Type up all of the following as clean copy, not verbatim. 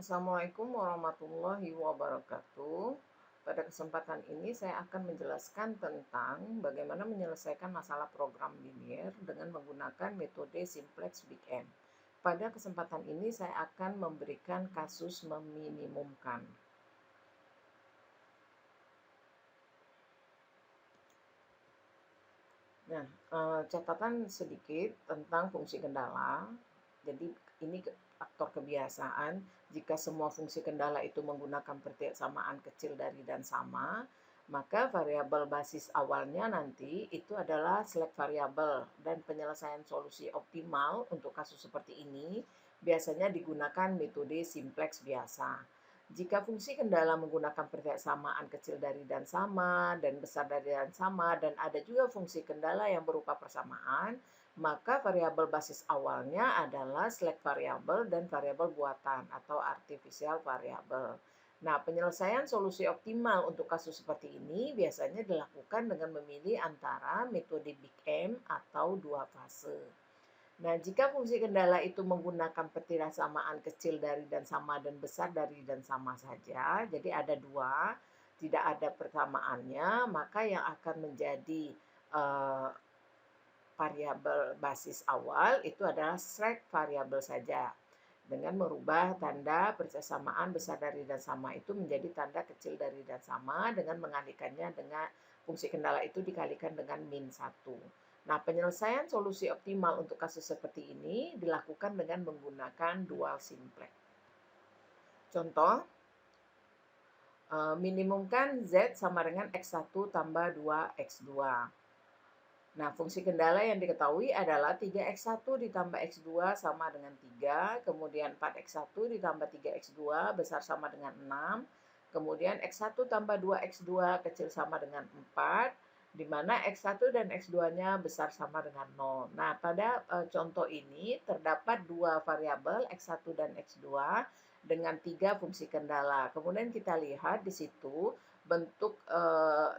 Assalamualaikum warahmatullahi wabarakatuh. Pada kesempatan ini saya akan menjelaskan tentang bagaimana menyelesaikan masalah program linier dengan menggunakan metode simplex Big M. Pada kesempatan ini saya akan memberikan kasus meminimumkan. Nah, catatan sedikit tentang fungsi kendala. Jadi ini faktor kebiasaan. Jika semua fungsi kendala itu menggunakan persamaan kecil dari dan sama, maka variabel basis awalnya nanti itu adalah slack variabel dan penyelesaian solusi optimal untuk kasus seperti ini biasanya digunakan metode simplex biasa. Jika fungsi kendala menggunakan persamaan kecil dari dan sama dan besar dari dan sama dan ada juga fungsi kendala yang berupa persamaan, maka variabel basis awalnya adalah slack variabel dan variabel buatan atau artificial variable. Nah, penyelesaian solusi optimal untuk kasus seperti ini biasanya dilakukan dengan memilih antara metode Big M atau dua fase. Nah, jika fungsi kendala itu menggunakan persamaan kecil dari dan sama dan besar dari dan sama saja, jadi ada dua, tidak ada persamaannya, maka yang akan menjadi variabel basis awal itu adalah slack variabel saja. Dengan merubah tanda persamaan besar dari dan sama itu menjadi tanda kecil dari dan sama dengan mengalihkannya dengan fungsi kendala itu dikalikan dengan min 1. Nah, penyelesaian solusi optimal untuk kasus seperti ini dilakukan dengan menggunakan dual simplex. Contoh, minimumkan Z sama dengan X1 tambah 2X2. Nah, fungsi kendala yang diketahui adalah 3X1 ditambah X2 sama dengan 3, kemudian 4X1 ditambah 3X2 besar sama dengan 6, kemudian X1 tambah 2X2 kecil sama dengan 4, di mana X1 dan X2-nya besar sama dengan 0. Nah, pada contoh ini terdapat dua variabel X1 dan X2 dengan 3 fungsi kendala. Kemudian kita lihat di situ bentuk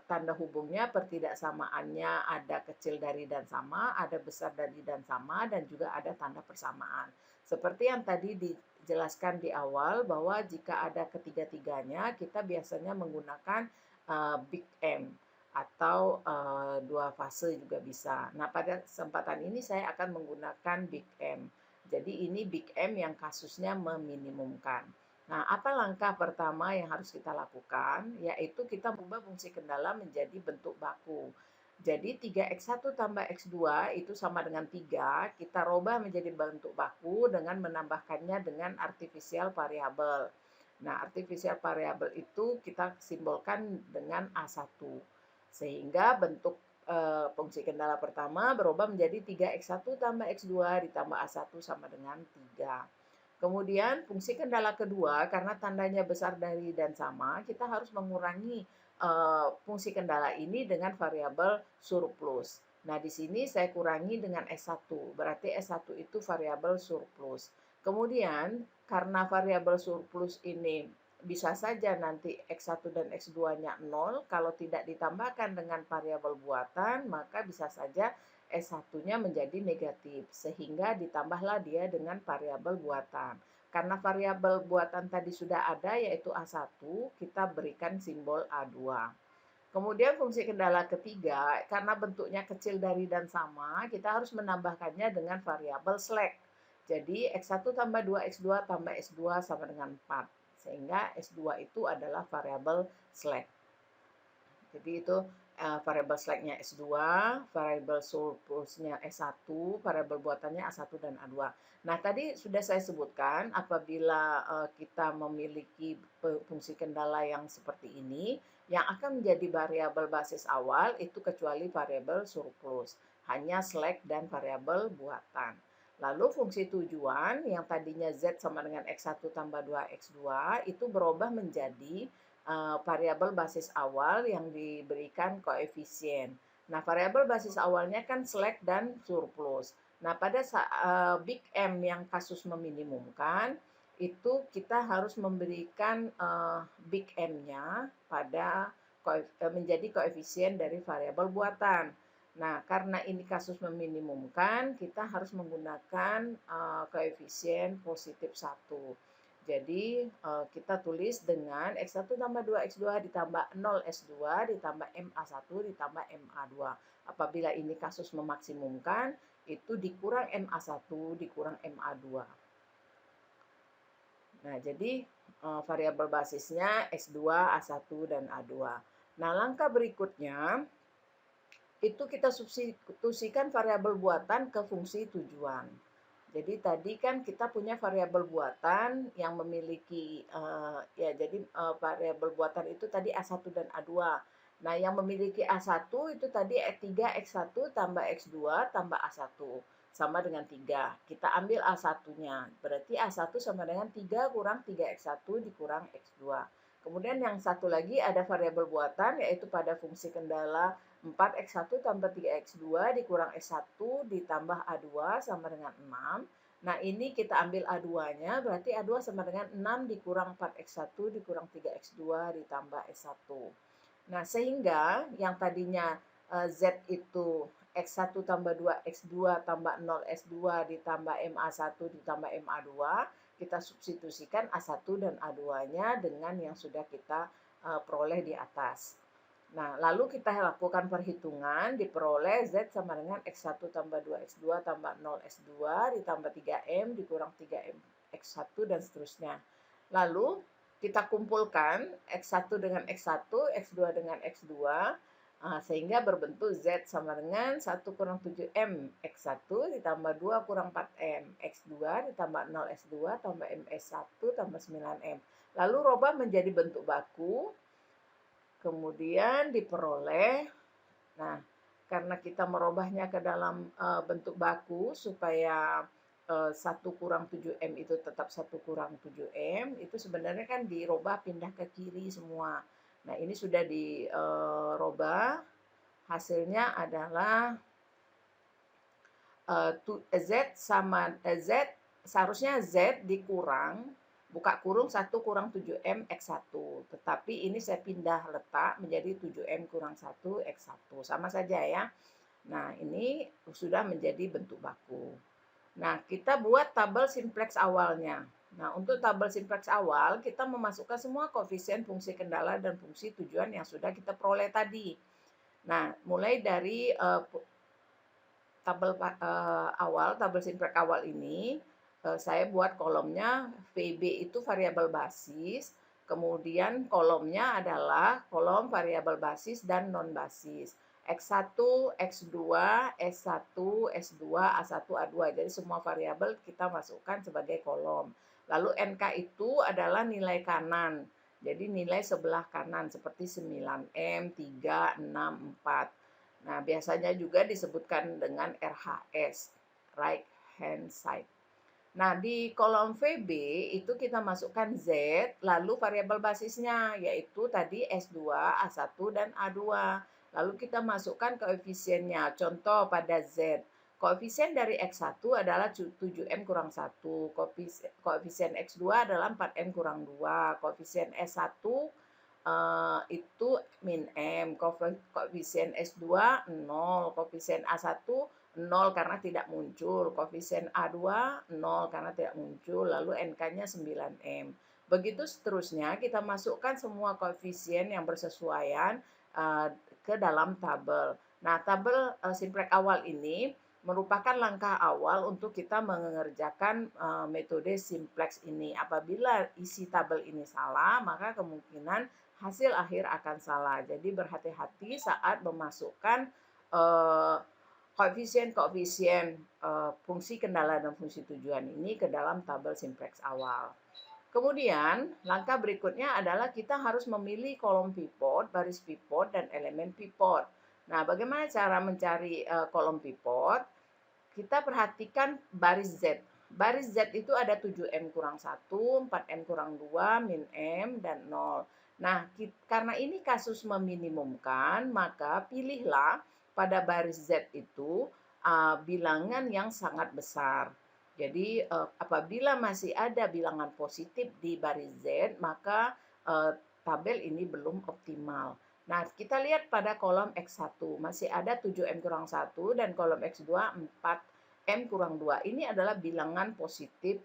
tanda hubungnya pertidaksamaannya ada kecil dari dan sama, ada besar dari dan sama, dan juga ada tanda persamaan. Seperti yang tadi dijelaskan di awal bahwa jika ada ketiga-tiganya, kita biasanya menggunakan Big M atau dua fase juga bisa. Nah, pada kesempatan ini saya akan menggunakan Big M. Jadi ini Big M yang kasusnya meminimumkan. Nah, apa langkah pertama yang harus kita lakukan? Yaitu kita mengubah fungsi kendala menjadi bentuk baku. Jadi 3X1 tambah X2 itu sama dengan 3, kita rubah menjadi bentuk baku dengan menambahkannya dengan artificial variable. Nah, artificial variable itu kita simbolkan dengan A1. Sehingga bentuk fungsi kendala pertama berubah menjadi 3X1 tambah X2 ditambah A1 sama dengan 3. Kemudian fungsi kendala kedua, karena tandanya besar dari dan sama, kita harus mengurangi fungsi kendala ini dengan variabel surplus. Nah, di sini saya kurangi dengan S1, berarti S1 itu variabel surplus. Kemudian, karena variabel surplus ini bisa saja nanti X1 dan X2-nya 0, kalau tidak ditambahkan dengan variabel buatan, maka bisa saja S1-nya menjadi negatif, sehingga ditambahlah dia dengan variabel buatan. Karena variabel buatan tadi sudah ada, yaitu A1, kita berikan simbol A2. Kemudian fungsi kendala ketiga, karena bentuknya kecil dari dan sama, kita harus menambahkannya dengan variabel slack. Jadi X1 tambah 2X2 tambah S2 sama dengan 4. Sehingga S2 itu adalah variabel slack. Jadi itu variabel slack-nya S2, variabel surplusnya S1, variabel buatannya A1 dan A2. Nah, tadi sudah saya sebutkan apabila kita memiliki fungsi kendala yang seperti ini, yang akan menjadi variabel basis awal itu kecuali variabel surplus, hanya slack dan variabel buatan. Lalu fungsi tujuan yang tadinya Z sama dengan X1 tambah 2X2 itu berubah menjadi variabel basis awal yang diberikan koefisien. Nah, variabel basis awalnya kan slack dan surplus. Nah, pada Big M yang kasus meminimumkan, itu kita harus memberikan Big M-nya pada menjadi koefisien dari variabel buatan. Nah, karena ini kasus meminimumkan, kita harus menggunakan koefisien positif 1. Jadi, kita tulis dengan X1 tambah 2X2 ditambah 0S2 ditambah MA1 ditambah MA2. Apabila ini kasus memaksimumkan, itu dikurang MA1 dikurang MA2. Nah, jadi variabel basisnya X2, A1, dan A2. Nah, langkah berikutnya, itu kita substitusikan variabel buatan ke fungsi tujuan. Jadi tadi kan kita punya variabel buatan yang memiliki variabel buatan itu tadi A1 dan A2. Nah, yang memiliki A1 itu tadi 3X1 tambah X2 tambah A1 sama dengan 3. Kita ambil A1-nya. Berarti A1 sama dengan 3 kurang 3X1 dikurang X2. Kemudian yang satu lagi ada variabel buatan yaitu pada fungsi kendala 4X1 tambah 3X2 dikurang X1 ditambah A2 sama dengan 6. Nah, ini kita ambil A2-nya, berarti A2 sama dengan 6 dikurang 4X1 dikurang 3X2 ditambah S1. Nah, sehingga yang tadinya Z itu X1 tambah 2X2 tambah 0S2 ditambah MA1 ditambah MA2, kita substitusikan A1 dan A2-nya dengan yang sudah kita peroleh di atas. Nah, lalu kita lakukan perhitungan, diperoleh Z sama dengan X1 tambah 2X2 tambah 0S2 ditambah 3M dikurang 3M X1 dan seterusnya. Lalu kita kumpulkan X1 dengan X1, X2 dengan X2, sehingga berbentuk Z sama dengan 1 kurang 7M X1 ditambah 2 kurang 4M X2 ditambah 0S2 tambah MS1 tambah 9M. Lalu rubah menjadi bentuk baku, kemudian diperoleh. Nah, karena kita merubahnya ke dalam bentuk baku supaya 1 kurang 7M itu tetap 1 kurang 7M, itu sebenarnya kan dirubah pindah ke kiri semua. Nah, ini sudah dirubah, hasilnya adalah Z seharusnya Z dikurang buka kurung 1 kurang 7M X1. Tetapi ini saya pindah letak menjadi 7M kurang 1 X1. Sama saja ya. Nah, ini sudah menjadi bentuk baku. Nah, kita buat tabel simplex awalnya. Nah, untuk tabel simplex awal, kita memasukkan semua koefisien fungsi kendala dan fungsi tujuan yang sudah kita peroleh tadi. Nah, mulai dari tabel simplex awal ini, saya buat kolomnya VB itu variabel basis, kemudian kolomnya adalah kolom variabel basis dan non basis. X1, X2, S1, S2, A1, A2. Jadi semua variabel kita masukkan sebagai kolom. Lalu NK itu adalah nilai kanan. Jadi nilai sebelah kanan seperti 9M, 3, 6, 4. Nah, biasanya juga disebutkan dengan RHS, right hand side. Nah, di kolom VB itu kita masukkan Z, lalu variabel basisnya, yaitu tadi S2, A1, dan A2. Lalu kita masukkan koefisiennya. Contoh pada Z. Koefisien dari X1 adalah 7M kurang 1. Koefisien X2 adalah 4M kurang 2. Koefisien S1 itu min M, koefisien S2 0, koefisien A1 0 karena tidak muncul, koefisien A2 0 karena tidak muncul, lalu NK-nya 9M. Begitu seterusnya kita masukkan semua koefisien yang bersesuaian ke dalam tabel. Nah, tabel simplex awal ini merupakan langkah awal untuk kita mengerjakan metode simplex ini. Apabila isi tabel ini salah, maka kemungkinan hasil akhir akan salah. Jadi berhati-hati saat memasukkan koefisien-koefisien fungsi kendala dan fungsi tujuan ini ke dalam tabel simplex awal. Kemudian, langkah berikutnya adalah kita harus memilih kolom pivot, baris pivot, dan elemen pivot. Nah, bagaimana cara mencari kolom pivot? Kita perhatikan baris Z. Baris Z itu ada 7M kurang 1, 4M kurang 2, min M, dan 0. Nah, karena ini kasus meminimumkan, maka pilihlah pada baris Z itu bilangan yang sangat besar. Jadi, apabila masih ada bilangan positif di baris Z, maka tabel ini belum optimal. Nah, kita lihat pada kolom X1, masih ada 7M kurang 1 dan kolom X2 4M kurang 2. Ini adalah bilangan positif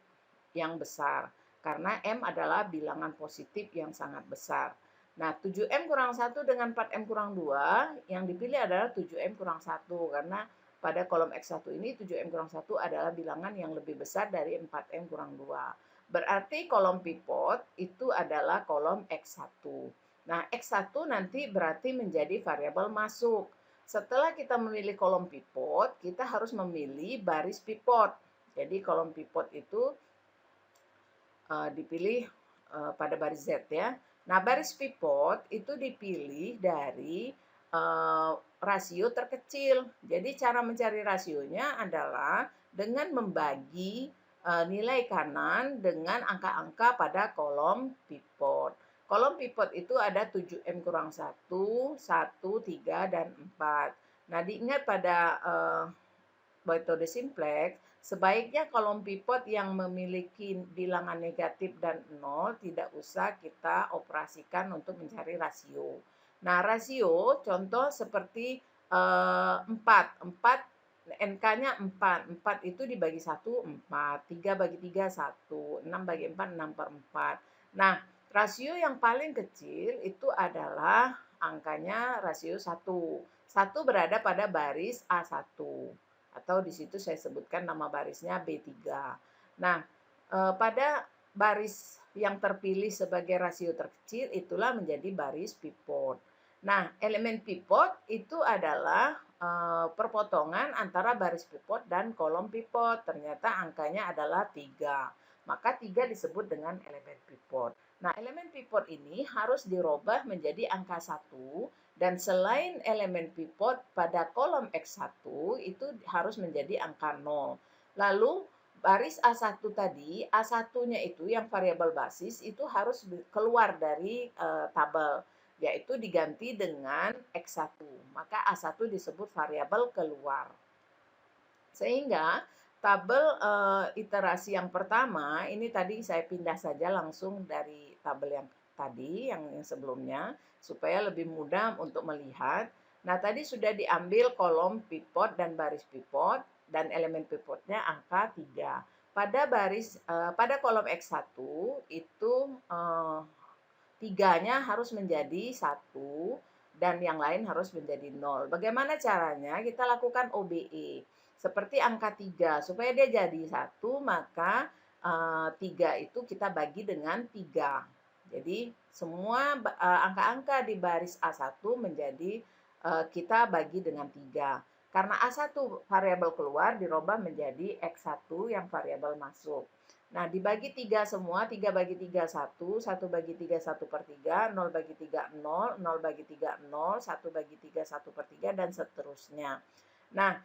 yang besar. karena M adalah bilangan positif yang sangat besar. Nah, 7M kurang 1 dengan 4M kurang 2, yang dipilih adalah 7M kurang 1, karena pada kolom X1 ini 7M kurang 1 adalah bilangan yang lebih besar dari 4M kurang 2. Berarti kolom pivot itu adalah kolom X1. Nah, X1 nanti berarti menjadi variabel masuk. Setelah kita memilih kolom pivot, kita harus memilih baris pivot. Jadi kolom pivot itu dipilih pada baris Z ya. Nah, baris pivot itu dipilih dari rasio terkecil. Jadi cara mencari rasionya adalah dengan membagi nilai kanan dengan angka-angka pada kolom pivot. Kolom pivot itu ada 7M kurang 1, 1, 3, dan 4. Nah, diingat pada metode simplex, sebaiknya kolom pivot yang memiliki bilangan negatif dan 0 tidak usah kita operasikan untuk mencari rasio. Nah, rasio contoh seperti 4. 4 NK-nya 4. 4 itu dibagi 1, 4. 3 bagi 3, 1. 6 bagi 4, 6 per 4. Nah, rasio yang paling kecil itu adalah angkanya rasio 1. 1 berada pada baris A1. Atau di situ saya sebutkan nama barisnya B3. Nah, pada baris yang terpilih sebagai rasio terkecil itulah menjadi baris pivot. Nah, elemen pivot itu adalah perpotongan antara baris pivot dan kolom pivot. Ternyata angkanya adalah 3. Maka 3 disebut dengan elemen pivot. Nah, elemen pivot ini harus dirubah menjadi angka 1. Dan selain elemen pivot pada kolom X1 itu harus menjadi angka 0. Lalu baris A1 tadi, A1-nya itu yang variabel basis itu harus keluar dari tabel, yaitu diganti dengan X1. Maka A1 disebut variabel keluar. Sehingga tabel iterasi yang pertama, ini tadi saya pindah saja langsung dari tabel yang tadi, yang sebelumnya, supaya lebih mudah untuk melihat. Nah, tadi sudah diambil kolom pivot dan baris pivot, dan elemen pivotnya angka 3. Pada kolom X1 itu 3-nya harus menjadi 1 dan yang lain harus menjadi 0. Bagaimana caranya? Kita lakukan OBE. Seperti angka 3, supaya dia jadi 1, maka 3 itu kita bagi dengan 3. Jadi semua angka-angka di baris A1 menjadi kita bagi dengan 3. Karena A1 variabel keluar dirubah menjadi X1 yang variabel masuk. Nah, dibagi 3 semua, 3 bagi 3, 1, 1 bagi 3, 1 per 3, 0 bagi 3, 0, 0 bagi 3, 0, 1 bagi 3, 1 per 3, dan seterusnya. Nah,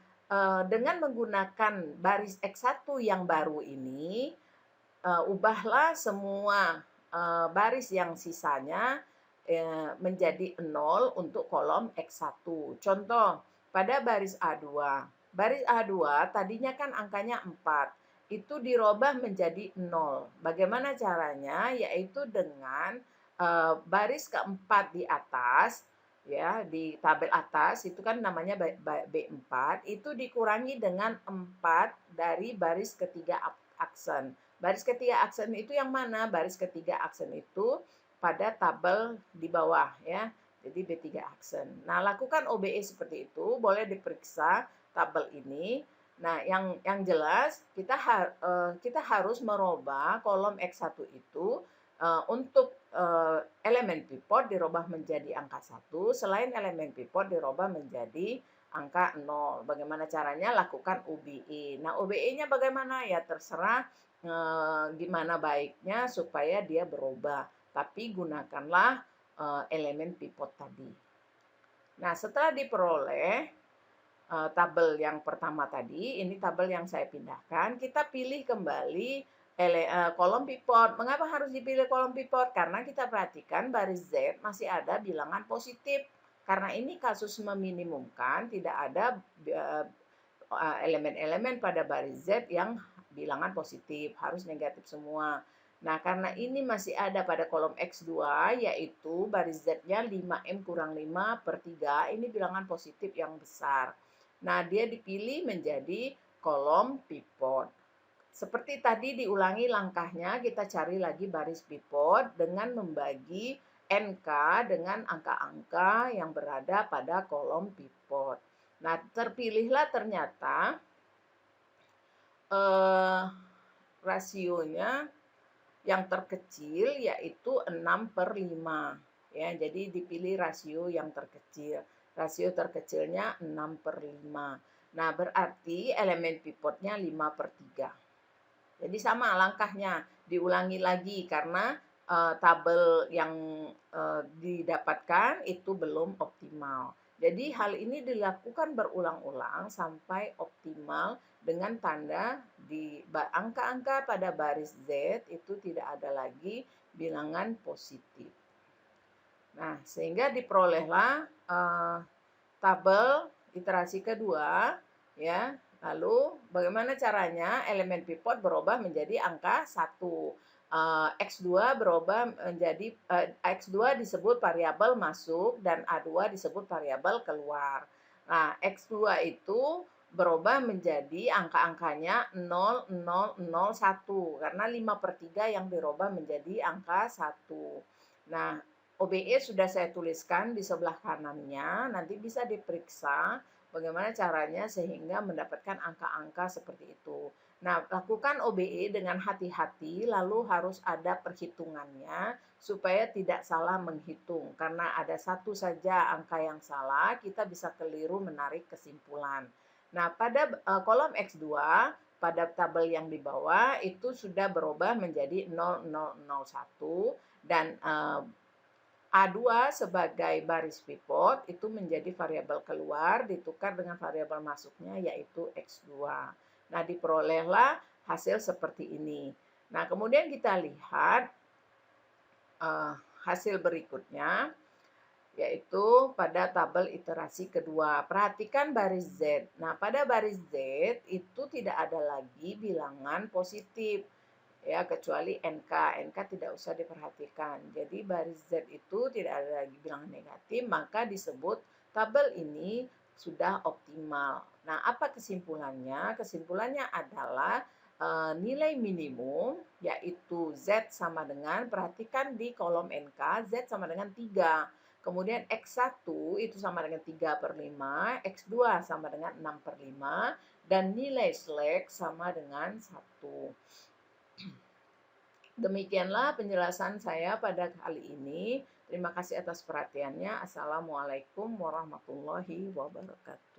dengan menggunakan baris X1 yang baru ini, ubahlah semua baris yang sisanya menjadi 0 untuk kolom X1. Contoh, pada baris A2. Baris A2 tadinya kan angkanya 4. Itu dirubah menjadi 0. Bagaimana caranya? Yaitu dengan baris keempat di atas, ya, di tabel atas, itu kan namanya B4, itu dikurangi dengan 4 dari baris ketiga aksen. Baris ketiga aksen itu yang mana? Baris ketiga aksen itu pada tabel di bawah ya. Jadi B3 aksen. Nah, lakukan OBE seperti itu, boleh diperiksa tabel ini. Nah, yang jelas kita harus merubah kolom X1 itu untuk elemen pivot dirubah menjadi angka 1, selain elemen pivot dirubah menjadi angka 0. Bagaimana caranya? Lakukan OBE. Nah, OBE-nya bagaimana? Ya terserah gimana baiknya supaya dia berubah. Tapi gunakanlah elemen pivot tadi. Nah, setelah diperoleh tabel yang pertama tadi, ini tabel yang saya pindahkan, kita pilih kembali kolom pivot. Mengapa harus dipilih kolom pivot? Karena kita perhatikan baris Z masih ada bilangan positif. Karena ini kasus meminimumkan, tidak ada elemen-elemen pada baris Z yang bilangan positif, harus negatif semua. Nah, karena ini masih ada pada kolom X2, yaitu baris Z-nya 5M kurang 5 per 3, ini bilangan positif yang besar. Nah, dia dipilih menjadi kolom pivot. Seperti tadi diulangi langkahnya, kita cari lagi baris pivot dengan membagi NK dengan angka-angka yang berada pada kolom pivot. Nah, terpilihlah ternyata eh, rasionya yang terkecil yaitu 6/5. Ya, jadi dipilih rasio yang terkecil. Rasio terkecilnya 6/5. Nah, berarti elemen pivotnya 5/3. Jadi sama langkahnya, diulangi lagi karena tabel yang didapatkan itu belum optimal. Jadi hal ini dilakukan berulang-ulang sampai optimal dengan tanda di angka-angka pada baris Z itu tidak ada lagi bilangan positif. Nah, sehingga diperolehlah tabel iterasi kedua, ya. Lalu bagaimana caranya elemen pivot berubah menjadi angka 1. X2 berubah menjadi X2 disebut variabel masuk dan A2 disebut variabel keluar. Nah, X2 itu berubah menjadi angka-angkanya 0, 0, 0, 1 karena 5/3 yang dirubah menjadi angka 1. Nah, OBE sudah saya tuliskan di sebelah kanannya, nanti bisa diperiksa bagaimana caranya sehingga mendapatkan angka-angka seperti itu. Nah, lakukan OBE dengan hati-hati, lalu harus ada perhitungannya supaya tidak salah menghitung. Karena ada satu saja angka yang salah, kita bisa keliru menarik kesimpulan. Nah, pada kolom X2, pada tabel yang di bawah itu sudah berubah menjadi 0001 dan A2 sebagai baris pivot itu menjadi variabel keluar ditukar dengan variabel masuknya yaitu X2. Nah, diperolehlah hasil seperti ini. Nah, kemudian kita lihat hasil berikutnya yaitu pada tabel iterasi kedua. Perhatikan baris Z. Nah, pada baris Z itu tidak ada lagi bilangan positif ya kecuali NK. NK tidak usah diperhatikan. Jadi baris Z itu tidak ada lagi bilangan negatif, maka disebut tabel ini sudah optimal. Nah, apa kesimpulannya? Kesimpulannya adalah nilai minimum yaitu Z sama dengan, perhatikan di kolom NK, Z sama dengan 3. Kemudian X1 itu sama dengan 3/5, X2 sama dengan 6/5, dan nilai slack sama dengan 1. Demikianlah penjelasan saya pada kali ini. Terima kasih atas perhatiannya. Assalamualaikum warahmatullahi wabarakatuh.